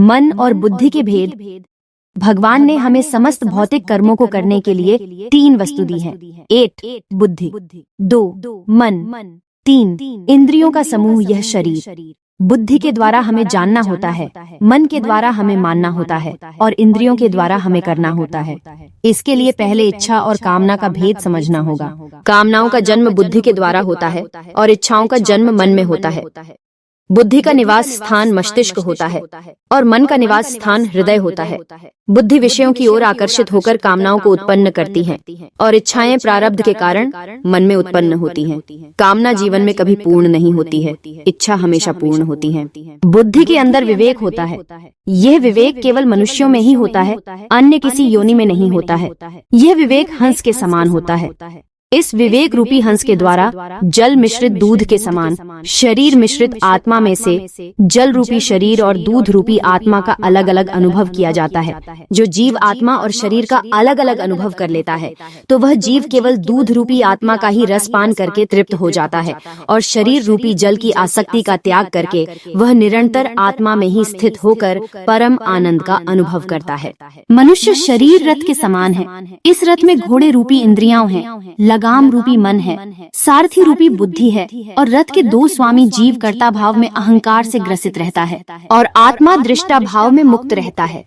मन और बुद्धि के भेद। भगवान ने हमें समस्त भौतिक कर्मों को करने के लिए 3 वस्तु दी है। 1 बुद्धि, 2 मन, 3 इंद्रियों का समूह यह शरीर। बुद्धि के द्वारा हमें जानना होता है, मन के द्वारा हमें मानना होता है और इंद्रियों के द्वारा हमें करना होता है। इसके लिए पहले इच्छा और कामना का भेद समझना होगा। कामनाओं का जन्म बुद्धि के द्वारा होता है और इच्छाओं का जन्म मन में होता है। बुद्धि का निवास स्थान मस्तिष्क होता है और मन का निवास स्थान हृदय होता है। बुद्धि विषयों की ओर आकर्षित होकर कामनाओं को उत्पन्न करती है और इच्छाएं प्रारब्ध के कारण मन में उत्पन्न होती हैं। कामना जीवन में कभी पूर्ण नहीं होती है, इच्छा हमेशा पूर्ण होती है। बुद्धि के अंदर विवेक होता है। यह विवेक केवल मनुष्यों में ही होता है, अन्य किसी योनि में नहीं होता है। यह विवेक हंस के समान होता है। इस विवेक रूपी हंस के द्वारा जल मिश्रित दूध के समान शरीर मिश्रित आत्मा में से जल रूपी शरीर और दूध रूपी आत्मा का अलग अलग अनुभव किया जाता है। जो जीव आत्मा और शरीर का अलग अलग अनुभव कर लेता है तो वह जीव केवल दूध रूपी आत्मा का ही रसपान करके तृप्त हो जाता है और शरीर रूपी जल की आसक्ति का त्याग करके वह निरंतर आत्मा में ही स्थित होकर परम आनंद का अनुभव करता है। मनुष्य शरीर रथ के समान है। इस रथ में घोड़े रूपी इंद्रियां हैं, लगाम रूपी मन है, सारथी रूपी बुद्धि है और रथ के 2 स्वामी जीव कर्ता भाव में अहंकार से ग्रसित रहता है और आत्मा दृष्टा भाव में मुक्त रहता है।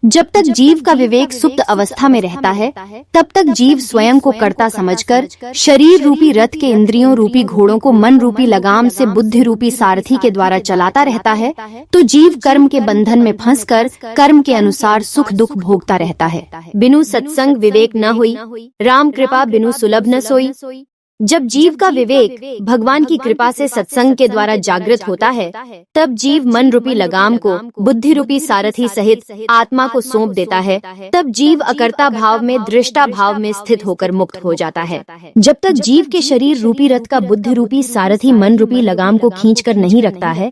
जब तक जीव का विवेक सुप्त अवस्था में रहता है तब तक जीव स्वयं को कर्ता समझकर शरीर रूपी रथ के इंद्रियों रूपी घोड़ों को मन रूपी लगाम से बुद्धि रूपी सारथी के द्वारा चलाता रहता है तो जीव कर्म के बंधन में फंसकर कर्म के अनुसार सुख दुख भोगता रहता है। बिनु सत्संग विवेक न हुई, राम कृपा बिनु सुलभ न सोई। जब जीव का विवेक भगवान की कृपा से सत्संग के द्वारा जागृत होता है तब जीव मन रूपी लगाम को बुद्धि रूपी सारथी सहित आत्मा को सौंप देता है। तब जीव अकर्ता भाव में दृष्टा भाव में स्थित होकर मुक्त हो जाता है। जब तक जीव के शरीर रूपी रथ का बुद्धि रूपी सारथी मन रूपी लगाम को खींचकर नहीं रखता है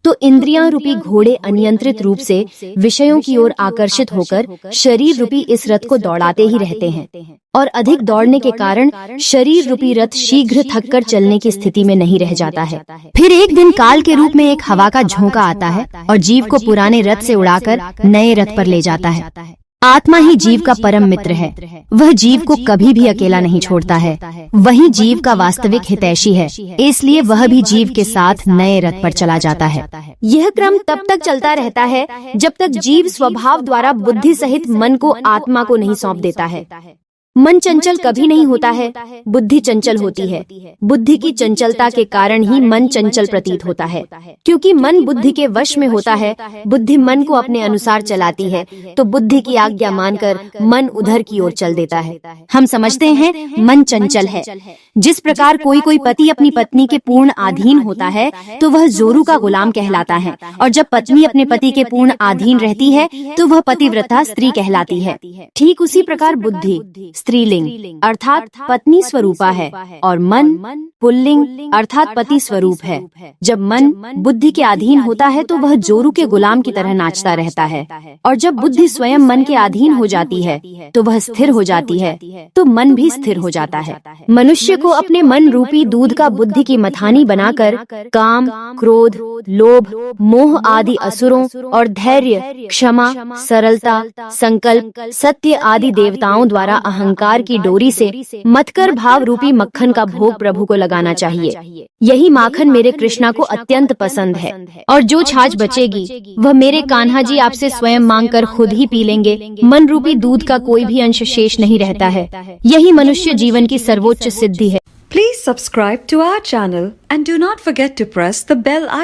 तो इंद्रियां रूपी घोड़े अनियंत्रित रूप से विषयों की ओर आकर्षित होकर शरीर रूपी इस रथ को दौड़ाते ही रहते हैं और अधिक दौड़ने के कारण शरीर रूपी रथ शीघ्र थककर चलने की स्थिति में नहीं रह जाता है। फिर एक दिन काल के रूप में एक हवा का झोंका आता है और जीव को पुराने रथ से उड़ाकर नए रथ पर ले जाता है। आत्मा ही जीव का परम मित्र है। वह जीव को कभी भी अकेला नहीं छोड़ता है। वही जीव का वास्तविक हितैषी है, इसलिए वह भी जीव के साथ नए रथ पर चला जाता है। यह क्रम तब तक चलता रहता है जब तक जीव स्वभाव द्वारा बुद्धि सहित मन को आत्मा को नहीं सौंप देता है। मन चंचल कभी नहीं होता है, बुद्धि चंचल होती है। बुद्धि की चंचलता के कारण ही मन चंचल प्रतीत होता है। क्योंकि मन बुद्धि के वश में होता है, बुद्धि मन को अपने अनुसार चलाती है तो बुद्धि की आज्ञा मानकर मन उधर की ओर चल देता है। हम समझते हैं मन चंचल है। जिस प्रकार कोई पति अपनी पत्नी के पूर्ण अधीन होता है तो वह जोरू का गुलाम कहलाता है और जब पत्नी अपने पति के पूर्ण अधीन रहती है तो वह पतिव्रता स्त्री कहलाती है। ठीक उसी प्रकार बुद्धि स्त्रीलिंग अर्थात पत्नी स्वरूपा है और मन पुल्लिंग अर्थात पति स्वरूप है। जब मन बुद्धि के अधीन होता है तो वह जोरू के गुलाम की तरह नाचता रहता है और जब बुद्धि स्वयं मन के अधीन हो जाती है तो वह स्थिर हो जाती है तो मन भी स्थिर हो जाता है। मनुष्य को अपने मन रूपी दूध का बुद्धि की मथानी बनाकर काम, क्रोध, लोभ, मोह आदि असुरों और धैर्य, क्षमा, सरलता, संकल्प, सत्य आदि देवताओं द्वारा अहंकार की डोरी से मतकर भाव रूपी मक्खन का भोग प्रभु को लगाना चाहिए। यही माखन मेरे कृष्णा को अत्यंत पसंद है और जो छाछ बचेगी वह मेरे कान्हा जी आपसे स्वयं मांगकर खुद ही पी लेंगे। मन रूपी दूध का कोई भी अंश शेष नहीं रहता है। यही मनुष्य जीवन की सर्वोच्च सिद्धि है। Please subscribe to our channel and do not forget to press the bell icon.